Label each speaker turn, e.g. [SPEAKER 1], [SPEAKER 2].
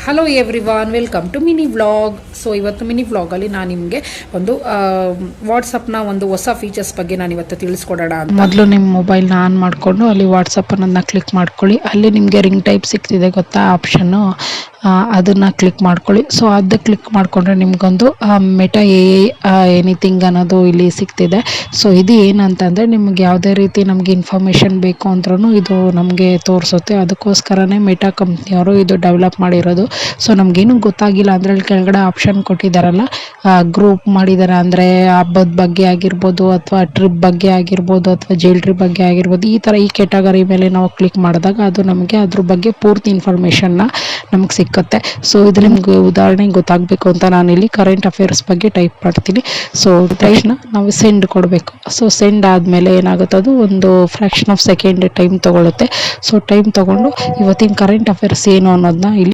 [SPEAKER 1] Hello everyone, welcome to mini vlog. So ಇವತ್ತು mini ವ್ಲಾಗಲ್ಲಿ ನಾನು ನಿಮಗೆ ಒಂದು ವಾಟ್ಸಪ್ನ ಒಂದು ಹೊಸ ಫೀಚರ್ಸ್ ಬಗ್ಗೆ ನಾನು ಇವತ್ತು ತಿಳಿಸ್ಕೊಡೋಣ ಅಂತ. ಮೊದಲು ನಿಮ್ಮ ಮೊಬೈಲ್ನ ಆನ್ ಮಾಡಿಕೊಂಡು ಅಲ್ಲಿ ವಾಟ್ಸಪ್ ಅನ್ನೋದನ್ನ ಕ್ಲಿಕ್ ಮಾಡ್ಕೊಳ್ಳಿ. ಅಲ್ಲಿ ನಿಮಗೆ ರಿಂಗ್ ಟೈಪ್ ಸಿಗ್ತಿದೆ ಗೊತ್ತಾ ಆಪ್ಷನ್ನು, ಅದನ್ನು ಕ್ಲಿಕ್ ಮಾಡ್ಕೊಳ್ಳಿ. ಸೊ ಅದು ಕ್ಲಿಕ್ ಮಾಡಿಕೊಂಡ್ರೆ ನಿಮಗೊಂದು ಮೆಟಾ ಎನಿಥಿಂಗ್ ಅನ್ನೋದು ಇಲ್ಲಿ ಸಿಗ್ತಿದೆ. ಸೊ ಇದು ಏನಂತಂದರೆ ನಿಮ್ಗೆ ಯಾವುದೇ ರೀತಿ ನಮಗೆ ಇನ್ಫಾರ್ಮೇಷನ್ ಬೇಕು ಅಂದ್ರೂ ಇದು ನಮಗೆ ತೋರಿಸುತ್ತೆ. ಅದಕ್ಕೋಸ್ಕರನೇ ಮೆಟಾ ಕಂಪ್ನಿಯವರು ಇದು ಡೆವಲಪ್ ಮಾಡಿರೋದು. ಸೊ ನಮಗೇನು ಗೊತ್ತಾಗಿಲ್ಲ ಅಂದರೆ ಅಲ್ಲಿ ಕೆಳಗಡೆ ಆಪ್ಷನ್ ಕೊಟ್ಟಿದ್ದಾರಲ್ಲ, ಗ್ರೂಪ್ ಮಾಡಿದ್ದಾರೆ. ಅಂದರೆ ಹಬ್ಬದ ಬಗ್ಗೆ ಆಗಿರ್ಬೋದು, ಅಥವಾ ಟ್ರಿಪ್ ಬಗ್ಗೆ ಆಗಿರ್ಬೋದು, ಅಥವಾ ಜ್ಯುವೆಲ್ರಿ ಬಗ್ಗೆ ಆಗಿರ್ಬೋದು, ಈ ಕ್ಯಾಟಗರಿ ಮೇಲೆ ನಾವು ಕ್ಲಿಕ್ ಮಾಡಿದಾಗ ಅದು ನಮಗೆ ಅದ್ರ ಬಗ್ಗೆ ಪೂರ್ತಿ ಇನ್ಫಾರ್ಮೇಷನ್ನ ನಮಗೆ ಸಿಕ್ಕುತ್ತೆ. ಸೊ ಇದು ನಿಮ್ಗೆ ಉದಾಹರಣೆಗೆ ಗೊತ್ತಾಗಬೇಕು ಅಂತ ನಾನಿಲ್ಲಿ ಕರೆಂಟ್ ಅಫೇರ್ಸ್ ಬಗ್ಗೆ ಟೈಪ್ ಮಾಡ್ತೀನಿ. ಸೊ ತಕ್ಷಣ ನಾವು ಸೆಂಡ್ ಕೊಡಬೇಕು. ಸೊ ಸೆಂಡ್ ಆದಮೇಲೆ ಏನಾಗುತ್ತೆ, ಅದು ಒಂದು ಫ್ರ್ಯಾಕ್ಷನ್ ಆಫ್ ಸೆಕೆಂಡ್ ಟೈಮ್ ತೊಗೊಳುತ್ತೆ. ಸೊ ಟೈಮ್ ತೊಗೊಂಡು ಇವತ್ತಿನ ಕರೆಂಟ್ ಅಫೇರ್ಸ್ ಏನು ಅನ್ನೋದನ್ನ ಇಲ್ಲಿ